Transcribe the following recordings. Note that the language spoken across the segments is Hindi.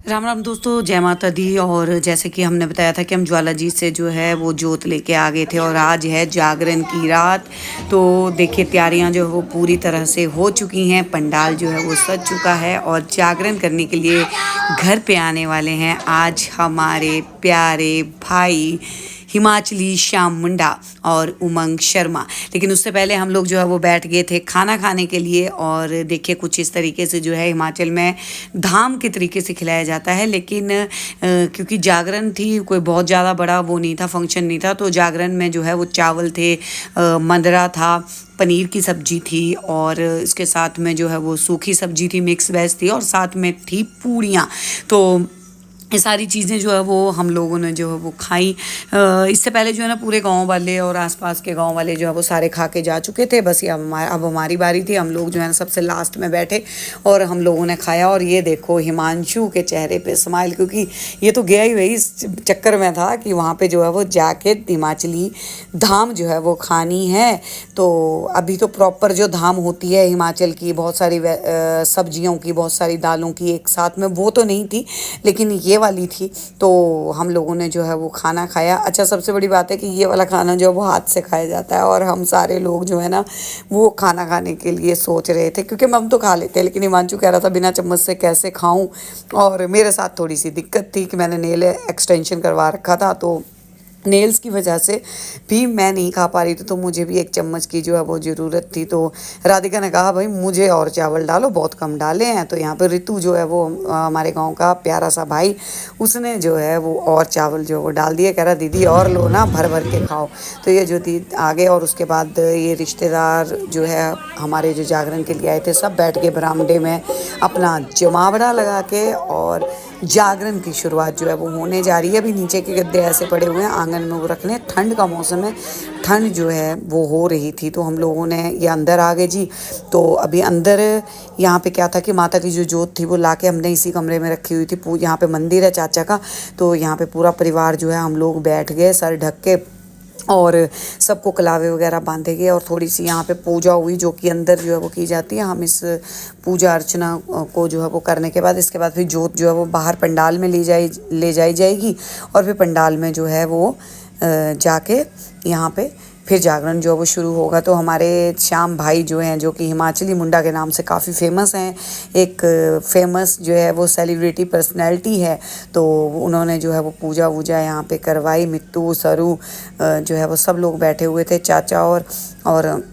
राम राम दोस्तों, जय माता दी। और जैसे कि हमने बताया था कि हम ज्वाला जी से जो है वो जोत लेके आ गए थे और आज है जागरण की रात। तो देखिए तैयारियां जो है वो पूरी तरह से हो चुकी हैं, पंडाल जो है वो सज चुका है और जागरण करने के लिए घर पे आने वाले हैं आज हमारे प्यारे भाई हिमाचली श्याम मुंडा और उमंग शर्मा। लेकिन उससे पहले हम लोग जो है वो बैठ गए थे खाना खाने के लिए। और देखिए कुछ इस तरीके से जो है हिमाचल में धाम के तरीके से खिलाया जाता है। लेकिन क्योंकि जागरण थी, कोई बहुत ज़्यादा बड़ा वो नहीं था, फंक्शन नहीं था, तो जागरण में जो है वो चावल थे, मदरा था, पनीर की सब्जी थी और इसके साथ में जो है वो सूखी सब्जी थी, मिक्स वेज थी और साथ में थी पूड़ियाँ। तो ये सारी चीज़ें जो है वो हम लोगों ने जो है वो खाई। इससे पहले जो है ना पूरे गांव वाले और आसपास के गांव वाले जो है वो सारे खा के जा चुके थे। बस ये अब हमारी बारी थी। हम लोग जो है ना सबसे लास्ट में बैठे और हम लोगों ने खाया। और ये देखो हिमांशु के चेहरे पे स्माइल, क्योंकि ये तो गया ही वही इस चक्कर में था कि वहाँ पे जो है वो जाके हिमाचली धाम जो है वो खानी है। तो अभी तो प्रॉपर जो धाम होती है हिमाचल की, बहुत सारी सब्जियों की, बहुत सारी दालों की एक साथ में, वो तो नहीं थी, लेकिन ये वाली थी। तो हम लोगों ने जो है वो खाना खाया। अच्छा, सबसे बड़ी बात है कि ये वाला खाना जो है वो हाथ से खाया जाता है और हम सारे लोग जो है ना वो खाना खाने के लिए सोच रहे थे, क्योंकि हम तो खा लेते हैं, लेकिन हिमांशु कह रहा था बिना चम्मच से कैसे खाऊं। और मेरे साथ थोड़ी सी दिक्कत थी कि मैंने नेल एक्सटेंशन करवा रखा था, तो नेल्स की वजह से भी मैं नहीं खा पा रही थी। तो मुझे भी एक चम्मच की जो है वो ज़रूरत थी। तो राधिका ने कहा भाई मुझे और चावल डालो, बहुत कम डाले हैं। तो यहाँ पर ऋतु जो है वो हमारे गांव का प्यारा सा भाई, उसने जो है वो और चावल जो है वो डाल दिए। कह रहा दीदी और लो ना, भर भर के खाओ। तो ये जो दी आ गए और उसके बाद ये रिश्तेदार जो है हमारे जो जागरण के लिए आए थे सब बैठ के बरामदे में अपना जमावड़ा लगा के और जागरण की शुरुआत जो है वो होने जा रही है। अभी नीचे के गद्दे ऐसे पड़े हुए हैं, आंगन में वो रखने। ठंड का मौसम है, ठंड जो है वो हो रही थी, तो हम लोगों ने ये अंदर आ गए जी। तो अभी अंदर यहाँ पे क्या था कि माता की जो जोत थी वो लाके हमने इसी कमरे में रखी हुई थी। यहाँ पे मंदिर है चाचा का, तो यहाँ पे पूरा परिवार जो है हम लोग बैठ गए सर ढक के और सबको कलावे वगैरह बांधे गए और थोड़ी सी यहाँ पे पूजा हुई, जो कि अंदर जो है वो की जाती है। हम इस पूजा अर्चना को जो है वो करने के बाद इसके बाद फिर जोत जो है वो बाहर पंडाल में ले जाई जाएगी और फिर पंडाल में जो है वो जाके यहाँ पे फिर जागरण जो है वो शुरू होगा। तो हमारे श्याम भाई जो हैं, जो कि हिमाचली मुंडा के नाम से काफ़ी फेमस हैं, एक फेमस जो है वो सेलिब्रिटी पर्सनैलिटी है, तो उन्होंने जो है वो पूजा वूजा यहाँ पे करवाई। मित्तू सरू जो है वो सब लोग बैठे हुए थे, चाचा और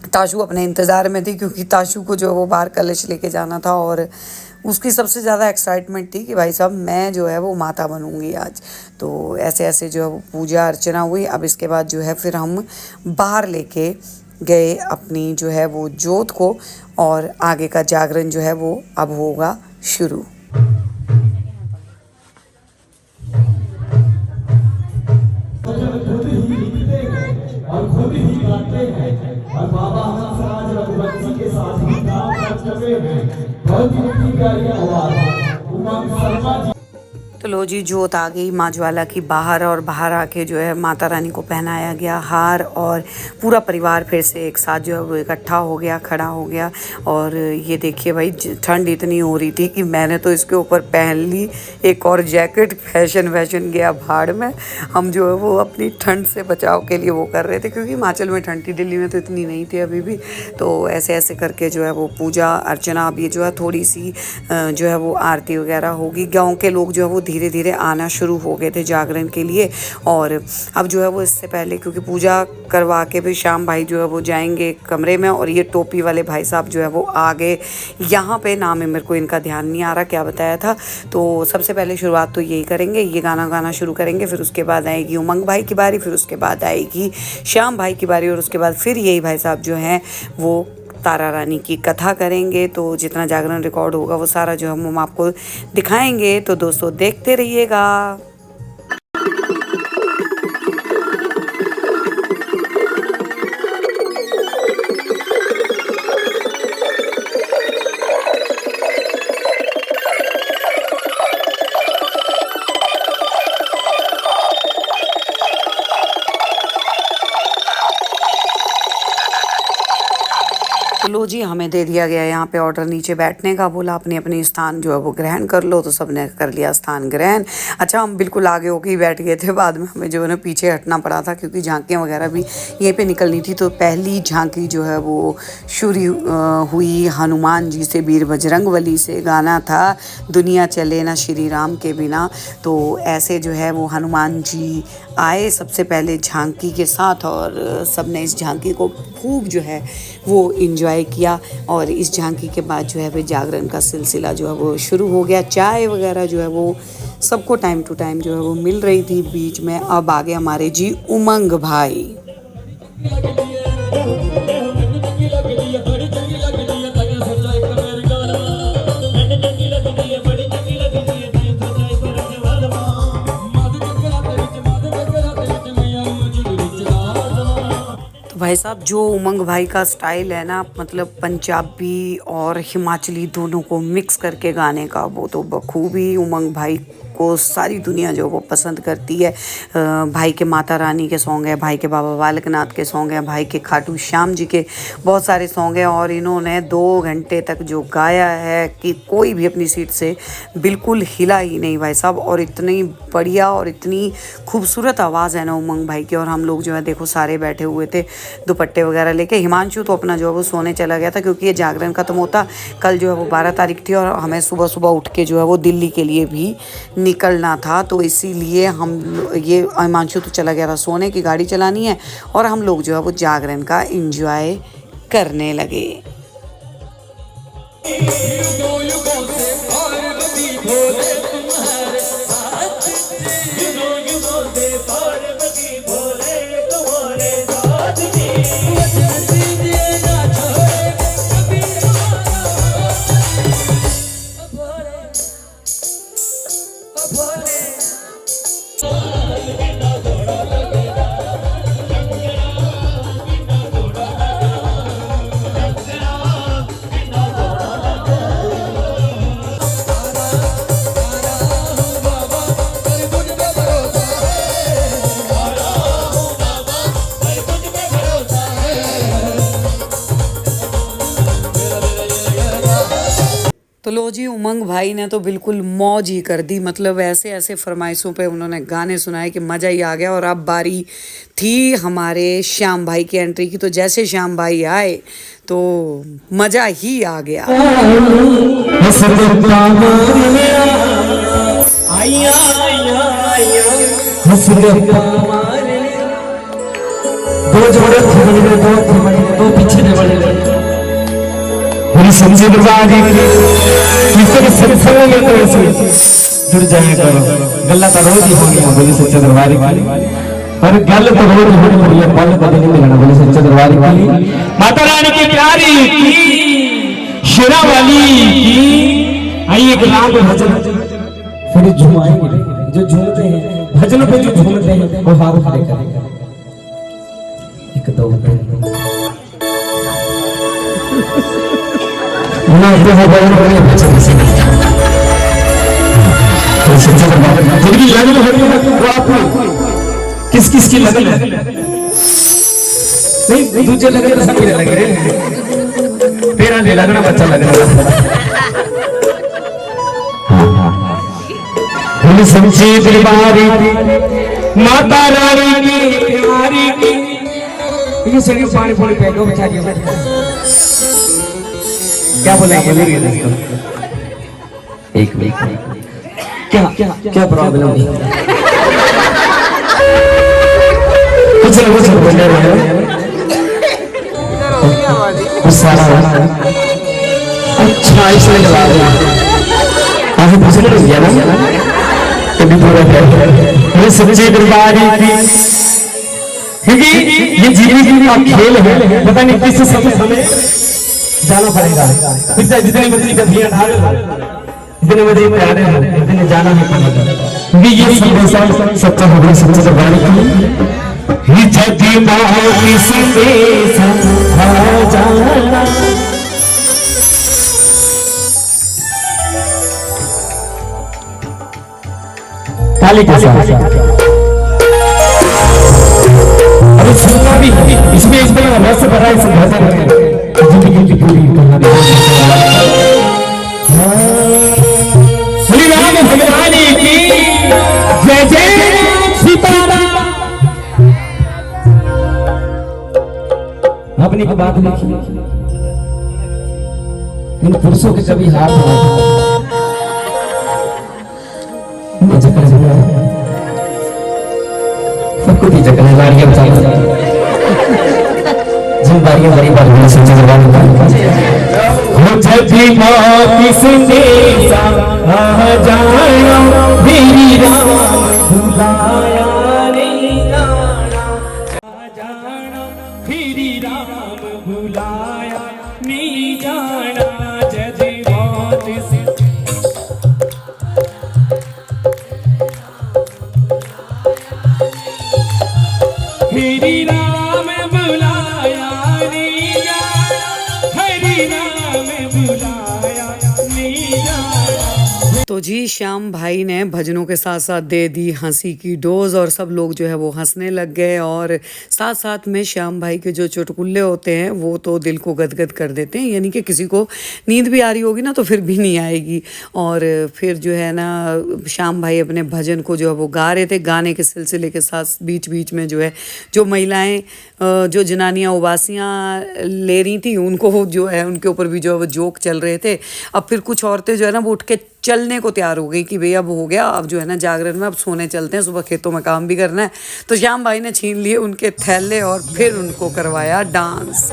ताशू अपने इंतज़ार में थी, क्योंकि ताशू को जो है वो बाहर कलश लेके जाना था और उसकी सबसे ज़्यादा एक्साइटमेंट थी कि भाई साहब मैं जो है वो माता बनूंगी आज। तो ऐसे ऐसे जो है वो पूजा अर्चना हुई। अब इसके बाद जो है फिर हम बाहर लेके गए अपनी जो है वो जोत को और आगे का जागरण जो है वो अब होगा शुरू। और खुद ही गाते हैं और बाबा हंसराज रघुवंशी के साथ ही काम कर रहे हैं। बहुत ही मीठी प्यारी आवाज उमंग शर्मा जी। तो लो जी, जोत आ गई माँ ज्वाला की बाहर और बाहर आके जो है माता रानी को पहनाया गया हार और पूरा परिवार फिर से एक साथ जो है वो इकट्ठा हो गया, खड़ा हो गया। और ये देखिए भाई ठंड इतनी हो रही थी कि मैंने तो इसके ऊपर पहन ली एक और जैकेट। फैशन गया भाड़ में। हम जो है वो अपनी ठंड से बचाव के लिए वो कर रहे थे, क्योंकि हिमाचल में ठंड थी, दिल्ली में तो इतनी नहीं थी अभी भी। तो ऐसे ऐसे करके जो है वो पूजा अर्चना, अब ये जो है थोड़ी सी जो है वो आरती वगैरह होगी। गाँव के लोग जो है वो धीरे धीरे आना शुरू हो गए थे जागरण के लिए। और अब जो है वो इससे पहले क्योंकि पूजा करवा के भी श्याम भाई जो है वो जाएंगे कमरे में और ये टोपी वाले भाई साहब जो है वो आ गए यहाँ पे। नाम है मेरे को इनका ध्यान नहीं आ रहा क्या बताया था। तो सबसे पहले शुरुआत तो यही करेंगे, ये गाना गाना शुरू करेंगे, फिर उसके बाद आएगी उमंग भाई की बारी, फिर उसके बाद आएगी श्याम भाई की बारी और उसके बाद फिर यही भाई साहब जो हैं वो तारा रानी की कथा करेंगे। तो जितना जागरण रिकॉर्ड होगा वो सारा जो हम आपको दिखाएंगे। तो दोस्तों देखते रहिएगा। लो जी, हमें दे दिया गया यहाँ पे ऑर्डर नीचे बैठने का। बोला अपने अपने स्थान जो है वो ग्रहण कर लो, तो सबने कर लिया स्थान ग्रहण। अच्छा, हम बिल्कुल आगे होके ही बैठ गए थे। बाद में हमें जो है ना पीछे हटना पड़ा था, क्योंकि झांकियाँ वगैरह भी यहीं पे निकलनी थी। तो पहली झांकी जो है वो शुरू हुई हनुमान जी से, वीर बजरंगबली से। गाना था दुनिया चले ना श्री राम के बिना। तो ऐसे जो है वो हनुमान जी आए सबसे पहले झांकी के साथ, और सबने इस झांकी को खूब जो है वो इंजॉय किया। और इस झांकी के बाद जो है वो जागरण का सिलसिला जो है वो शुरू हो गया। चाय वगैरह जो है वो सबको टाइम टू टाइम जो है वो मिल रही थी बीच में। अब आगे हमारे जी उमंग भाई। भाई साहब, जो उमंग भाई का स्टाइल है ना, मतलब पंजाबी और हिमाचली दोनों को मिक्स करके गाने का, वो तो बखूबी उमंग भाई को सारी दुनिया जो वो पसंद करती है। भाई के माता रानी के सॉन्ग है, भाई के बाबा बालकनाथ के सॉन्ग हैं, भाई के खाटू श्याम जी के बहुत सारे सॉन्ग हैं। और इन्होंने 2 घंटे तक जो गाया है कि कोई भी अपनी सीट से बिल्कुल हिला ही नहीं भाई साहब। और इतनी बढ़िया और इतनी खूबसूरत आवाज़ है ना उमंग भाई की। और हम लोग जो है देखो सारे बैठे हुए थे दुपट्टे वगैरह लेके। हिमांशु तो अपना जो है वो सोने चला गया था, क्योंकि ये जागरण खत्म होता कल जो है वो 12 तारीख थी, और हमें सुबह सुबह उठ के जो है वो दिल्ली के लिए भी निकलना था। तो इसीलिए हम ये हिमांशु तो चला गया था सोने, की गाड़ी चलानी है, और हम लोग जो है वो जागरण का एंजॉय करने लगे। तो लो जी, उमंग भाई ने तो बिल्कुल मौज ही कर दी। मतलब ऐसे ऐसे फरमाइशों पे उन्होंने गाने सुनाए कि मज़ा ही आ गया। और अब बारी थी हमारे श्याम भाई की एंट्री की। तो जैसे श्याम भाई आए तो मज़ा ही आ गया। दो पीछे समझे दरबार किसी सत्संग में तो ऐसे जुड़ जाया करो। गल्ला तो रोज ही होगी बोली सच्चे दरबार की, पर गल तो रोज होनी पड़ी है, पल कभी नहीं मिलना बोली सच्चे दरबार की। माता रानी की प्यारी की, शेरा वाली की। आइए गुलाम भजन फिर झुमाएंगे, जो झूमते हैं भजनों पे जो झूमते हैं वो हाथ खड़े करेंगे। एक दो ना तो है बड़े बड़े बच्चे से तो सच्चा बात जिनकी लगन है वो आप किस किस की लगन है? नहीं दूसरे लगन तो सब लग रहे हैं, तेरा ले लगना बच्चा लग रहा है। समझी दरबारी माता रानी की प्यारी की। ये सभी पानी पानी पे दो बेचारी क्या बोलेंगे मेरे दोस्तों? एक क्या क्या क्या प्रॉब्लम है? कुछ ना कुछ बोल रहे हैं। अच्छा इसलिए लगा दिया। आगे पूछने लग गया ना कभी पूरा है। ये सच्ची दरबारी थी, क्योंकि ये जीवन का खेल है। पता नहीं किस समय हमें जाना पड़ेगा। जितनी मर्जी गद्दियां ढाल, जितने मर्जी प्यारे हो, इतने जाना है पड़ेगा। ये संदेशा सच्चा होगा सच्चे दरबार की। ये जगी मां की संदेश हो जाना। ताली के साथ अभी सुनना भी इसमें इस तरह रस भरा इस भजन में जिंदगी की पूरी कहानी श्री राम भगवान की जय जय सीताराम। आपने की बात देखी, इन पुरुषों के कभी हाथ सबको दी जगह लाड़ियां बचा जिन बारियां बड़ी बार होने से जवान हो जब भी मौत संदेशा आ जाया मेरी राम बुलाया रे जाना आ जाना मेरी राम बुलाया नहीं जाना जब मौत से हरि राम बुलाया नहीं जाना हरि राम बुलाया नहीं जाना। तो जी श्याम भाई ने भजनों के साथ साथ दे दी हंसी की डोज और सब लोग जो है वो हंसने लग गए और साथ साथ में श्याम भाई के जो चुटकुल्ले होते हैं वो तो दिल को गदगद कर देते हैं, यानी कि किसी को नींद भी आ रही होगी ना तो फिर भी नहीं आएगी। और फिर जो है ना श्याम भाई अपने भजन को जो है वो गा रहे थे, गाने के सिलसिले के साथ बीच बीच में जो है जो महिलाएं जो जनानियां उबासियां ले रही थी उनको जो है उनके ऊपर भी जो है वो जोक चल रहे थे। अब फिर कुछ औरतें जो है ना वो उठ के चलने को तैयार हो गई कि भैया अब हो गया, अब जो है ना जागरण में अब सोने चलते हैं, सुबह खेतों में काम भी करना है। तो श्याम भाई ने छीन लिए उनके थैले और फिर उनको करवाया डांस।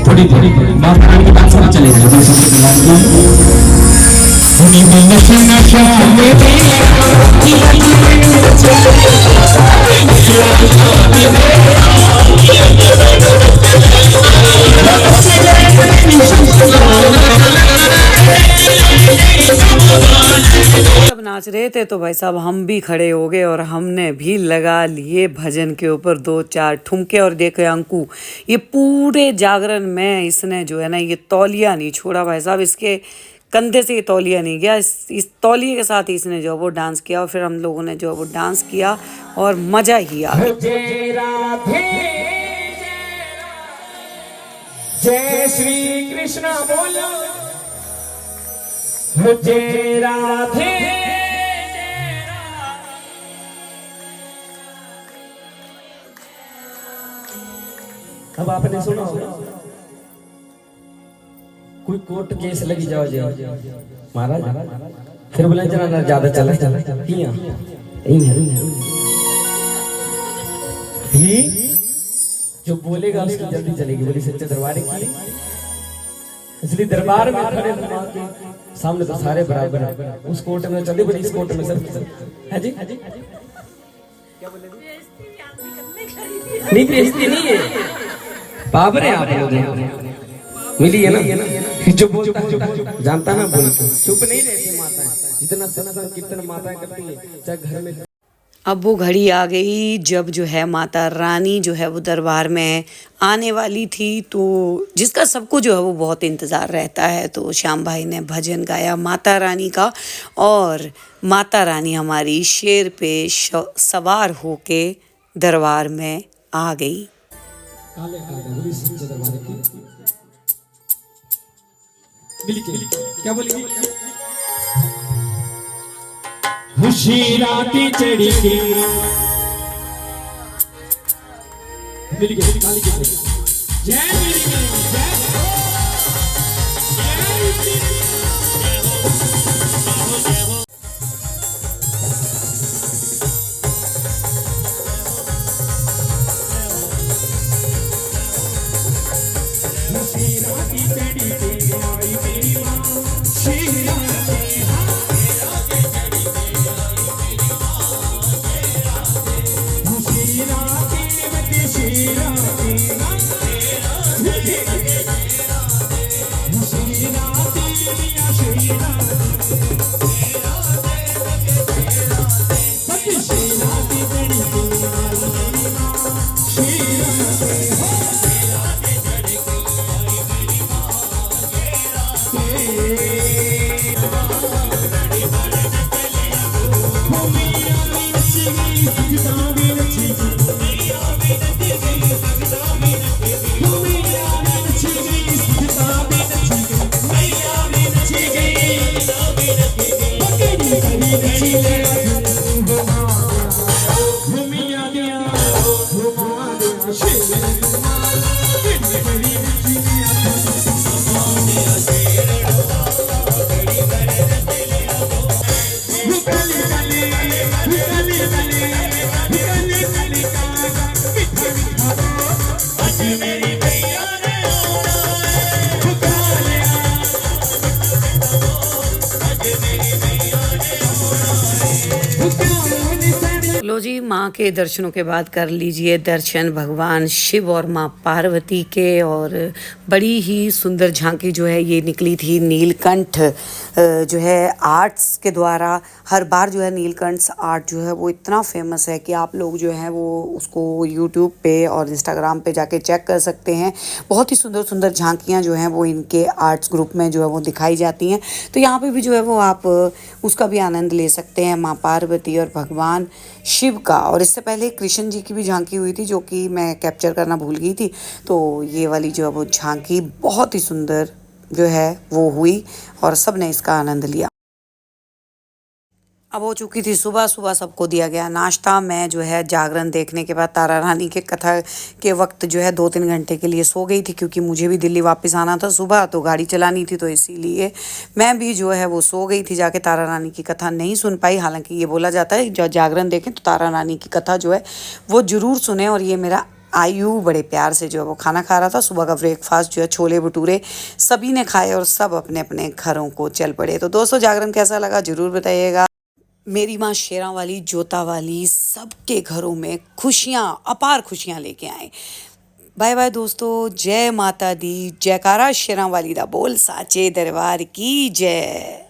थोड़ी थोड़ी माता रानी की डांस में चले सब नाच रहे थे तो भाई साहब हम भी खड़े हो गए और हमने भी लगा लिए भजन के ऊपर दो चार ठुमके। और देखो अंकु ये पूरे जागरण में इसने जो है ना ये तौलिया नहीं छोड़ा भाई साहब, इसके कंधे से ये तौलिया नहीं गया, इस तौलिए के साथ ही इसने जो वो डांस किया और फिर हम लोगों ने जो वो डांस किया और मजा ही आ गया। जय श्री कृष्ण बोलो जय राधे। अब आपने सुना कोई कोर्ट केस लगी जाओ महाराज फिर बोले चला ज्यादा चला जो बोलेगा उसकी जल्दी चलेगी, बोली सच्चे दरबार की। इसलिए दरबार में खड़े सामने तो सारे बराबर है, उस कोर्ट में चले बोली इस कोर्ट में सब है जी नहीं बेइज्जती नहीं है पावर है आप लोग मिली है ना जो बोलता है जानता ना बोल चुप नहीं रहती माताएं, जितना सत्संग कीर्तन माताएं करती है चाहे घर में। अब वो घड़ी आ गई जब जो है माता रानी जो है वो दरबार में आने वाली थी, तो जिसका सबको जो है वो बहुत इंतज़ार रहता है। तो श्याम भाई ने भजन गाया माता रानी का और माता रानी हमारी शेर पे सवार होके दरबार में आ गई। काले काले सच्चे दरबार की मिली क्या बोलेगी खुशी राती चढ़ी के मिली के काली के जय मिली के जी माँ के दर्शनों के बाद कर लीजिए दर्शन भगवान शिव और माँ पार्वती के। और बड़ी ही सुंदर झांकी जो है ये निकली थी नीलकंठ जो है आर्ट्स के द्वारा। हर बार जो है नीलकंठ आर्ट जो है वो इतना फेमस है कि आप लोग जो है वो उसको यूट्यूब पे और इंस्टाग्राम पे जाके चेक कर सकते हैं। बहुत ही सुंदर सुंदर झांकियाँ जो हैं वो इनके आर्ट्स ग्रुप में जो है वो दिखाई जाती हैं। तो यहाँ पे भी जो है वो आप उसका भी आनंद ले सकते हैं, माँ पार्वती और भगवान शिव का। और इससे पहले कृष्ण जी की भी झांकी हुई थी जो कि मैं कैप्चर करना भूल गई थी। तो ये वाली जो है वो झांकी बहुत ही सुंदर जो है वो हुई और सब ने इसका आनंद लिया। अब हो चुकी थी सुबह। सुबह सबको दिया गया नाश्ता। मैं जो है जागरण देखने के बाद तारा रानी के कथा के वक्त जो है 2-3 घंटे के लिए सो गई थी, क्योंकि मुझे भी दिल्ली वापस आना था सुबह, तो गाड़ी चलानी थी, तो इसीलिए मैं भी जो है वो सो गई थी। जाके तारा रानी की कथा नहीं सुन पाई। हालांकि ये बोला जाता है जब जागरण देखें तो तारा रानी की कथा जो है वो ज़रूर सुने। और ये मेरा आयु बड़े प्यार से जो है वो खाना खा रहा था। सुबह का ब्रेकफास्ट जो है छोले भटूरे सभी ने खाए और सब अपने अपने घरों को चल पड़े। तो दोस्तों जागरण कैसा लगा ज़रूर बताइएगा। मेरी माँ शेरां वाली जोता वाली सबके घरों में खुशियाँ, अपार खुशियाँ लेके आए। बाय बाय दोस्तों, जय माता दी, जयकारा शेरां वाली दा बोल, साचे दरबार की जय।